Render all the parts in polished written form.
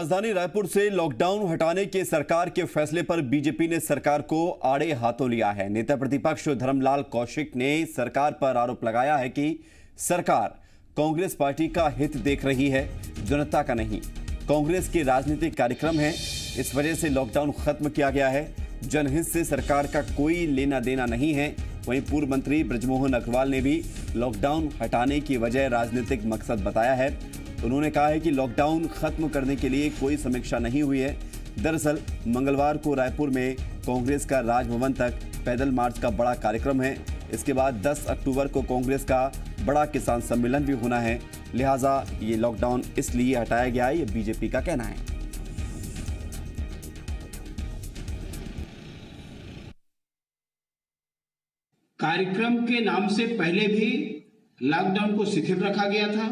राजधानी रायपुर से लॉकडाउन हटाने के सरकार के फैसले पर बीजेपी ने सरकार को आड़े हाथों लिया है। नेता प्रतिपक्ष धर्मलाल कौशिक ने सरकार पर आरोप लगाया है कि सरकार कांग्रेस पार्टी का हित देख रही है, जनता का नहीं। कांग्रेस के राजनीतिक कार्यक्रम है, इस वजह से लॉकडाउन खत्म किया गया है। जनहित से सरकार का कोई लेना देना नहीं है। वहीं पूर्व मंत्री बृजमोहन अग्रवाल ने भी लॉकडाउन हटाने की वजह राजनीतिक मकसद बताया है। उन्होंने कहा है कि लॉकडाउन खत्म करने के लिए कोई समीक्षा नहीं हुई है। दरअसल मंगलवार को रायपुर में कांग्रेस का राजभवन तक पैदल मार्च का बड़ा कार्यक्रम है। इसके बाद 10 अक्टूबर को कांग्रेस का बड़ा किसान सम्मेलन भी होना है, लिहाजा ये लॉकडाउन इसलिए हटाया गया है, ये बीजेपी का कहना है। कार्यक्रम के नाम से पहले भी लॉकडाउन को शिथिल रखा गया था,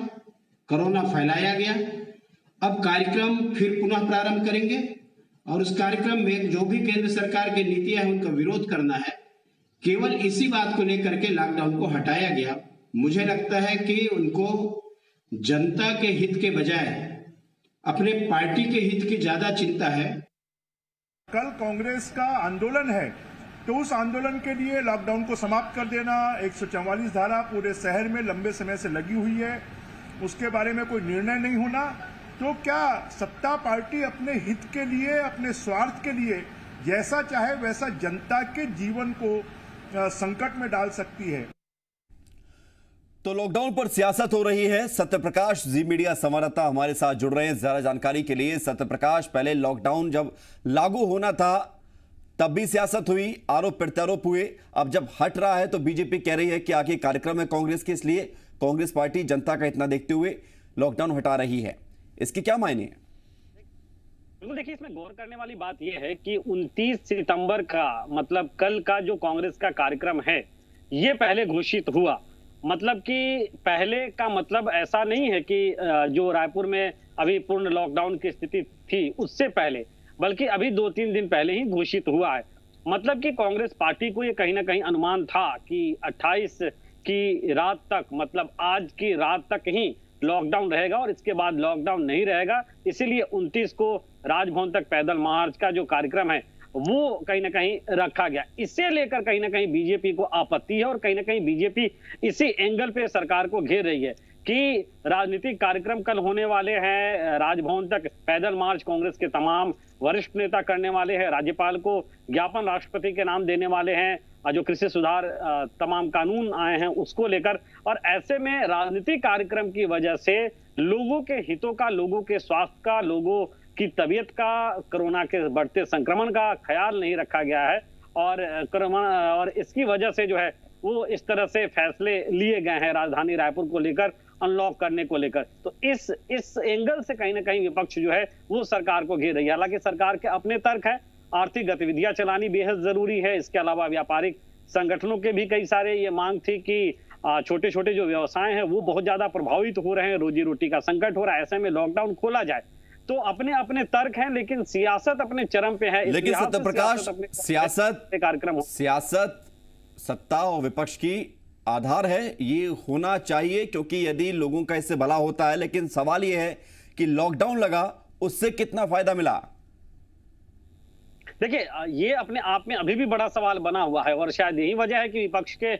कोरोना फैलाया गया। अब कार्यक्रम फिर पुनः प्रारंभ करेंगे और उस कार्यक्रम में जो भी केंद्र सरकार की नीतियां हैं उनका विरोध करना है। केवल इसी बात को लेकर के लॉकडाउन को हटाया गया। मुझे लगता है कि उनको जनता के हित के बजाय अपने पार्टी के हित की ज्यादा चिंता है। कल कांग्रेस का आंदोलन है, तो उस आंदोलन के लिए लॉकडाउन को समाप्त कर देना, 144 धारा पूरे शहर में लंबे समय से लगी हुई है, उसके बारे में कोई निर्णय नहीं होना। तो क्या सत्ता पार्टी अपने हित के लिए, अपने स्वार्थ के लिए जैसा चाहे वैसा जनता के जीवन को संकट में डाल सकती है? तो लॉकडाउन पर सियासत हो रही है। सत्यप्रकाश जी मीडिया संवाददाता हमारे साथ जुड़ रहे हैं ज्यादा जानकारी के लिए। सत्यप्रकाश, पहले लॉकडाउन जब लागू होना था तब भी सियासत हुई, आरोप प्रत्यारोप हुए। अब जब हट रहा है तो बीजेपी कह रही है कि आगे कार्यक्रम है कांग्रेस के, इसलिए कांग्रेस पार्टी जनता का इतना देखते हुए लॉकडाउन हटा रही है। इसके क्या मायने हैं? बिल्कुल, देखिए इसमें गौर करने वाली बात यह है कि 29 सितंबर का मतलब कल का जो कांग्रेस का कार्यक्रम है ये पहले घोषित हुआ। मतलब कि पहले का मतलब ऐसा नहीं है कि जो रायपुर में अभी पूर्ण लॉकडाउन की स्थिति थी उससे पहले, बल्कि अभी 2-3 दिन पहले ही घोषित हुआ है। मतलब कि कांग्रेस पार्टी को ये कहीं ना कहीं अनुमान था कि 28 की रात तक, मतलब आज की रात तक ही लॉकडाउन रहेगा और इसके बाद लॉकडाउन नहीं रहेगा। इसीलिए 29 को राजभवन तक पैदल मार्च का जो कार्यक्रम है वो कहीं ना कहीं रखा गया। इसे लेकर कहीं ना कहीं बीजेपी को आपत्ति है और कहीं ना कहीं बीजेपी इसी एंगल पे सरकार को घेर रही है कि राजनीतिक कार्यक्रम कल होने वाले हैं, राजभवन तक पैदल मार्च कांग्रेस के तमाम वरिष्ठ नेता करने वाले हैं, राज्यपाल को ज्ञापन राष्ट्रपति के नाम देने वाले हैं, जो कृषि सुधार तमाम कानून आए हैं उसको लेकर। और ऐसे में राजनीतिक कार्यक्रम की वजह से लोगों के हितों का, लोगों के स्वास्थ्य का, लोगों की तबीयत का, कोरोना के बढ़ते संक्रमण का ख्याल नहीं रखा गया है और इसकी वजह से जो है वो इस तरह से फैसले लिए गए हैं राजधानी रायपुर को लेकर, अनलॉक करने को लेकर। तो इस एंगल से कहीं ना कहीं विपक्ष जो है वो सरकार को घेर रही है। हालांकि सरकार के अपने तर्क है, आर्थिक गतिविधियां चलानी बेहद जरूरी है। इसके अलावा व्यापारिक संगठनों के भी कई सारे ये मांग थी कि छोटे छोटे जो व्यवसाय हैं वो बहुत ज्यादा प्रभावित हो रहे हैं, रोजी रोटी का संकट हो रहा है, ऐसे में लॉकडाउन खोला जाए। तो अपने अपने तर्क हैं, लेकिन सियासत अपने चरम पे है। लेकिन सत्यप्रकाश, सियासत सत्ता और विपक्ष की आधार है, ये होना चाहिए, क्योंकि यदि लोगों का इससे भला होता है। लेकिन सवाल ये है कि लॉकडाउन लगा, उससे कितना फायदा मिला? देखिए ये अपने आप में अभी भी बड़ा सवाल बना हुआ है और शायद यही वजह है कि विपक्ष के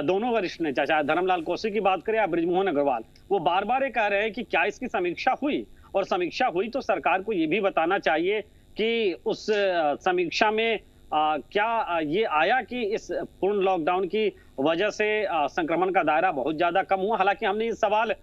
दोनों वरिष्ठ नेता, चाहे धर्मलाल कौशिक की बात करें या बृजमोहन अग्रवाल, वो बार बार ये कह रहे हैं कि क्या इसकी समीक्षा हुई, और समीक्षा हुई तो सरकार को ये भी बताना चाहिए कि उस समीक्षा में क्या ये आया कि इस पूर्ण लॉकडाउन की वजह से संक्रमण का दायरा बहुत ज्यादा कम हुआ। हालांकि हमने ये सवाल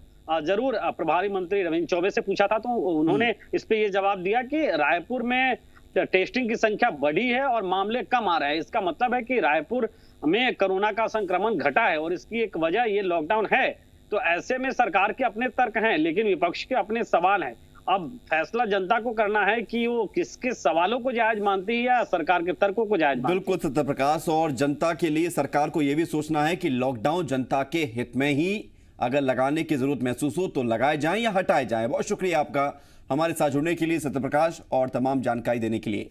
जरूर प्रभारी मंत्री रविंद्र चौबे से पूछा था, तो उन्होंने इस पे ये जवाब दिया कि रायपुर में टेस्टिंग की संख्या बढ़ी है और मामले कम आ रहे हैं। इसका मतलब है कि रायपुर में कोरोना का संक्रमण घटा है और इसकी एक वजह ये लॉकडाउन है। तो ऐसे में सरकार के अपने तर्क हैं, लेकिन विपक्ष के अपने सवाल हैं। अब फैसला जनता को करना है कि वो किसके सवालों को जायज मानती है या सरकार के तर्कों को जायज मानती है। बिल्कुल सत्यप्रकाश, और जनता के लिए सरकार को यह भी सोचना है कि लॉकडाउन जनता के हित में ही अगर लगाने की जरूरत महसूस हो तो लगाए जाएं या हटाए जाएं। बहुत शुक्रिया आपका हमारे साथ जुड़ने के लिए सत्यप्रकाश, और तमाम जानकारी देने के लिए।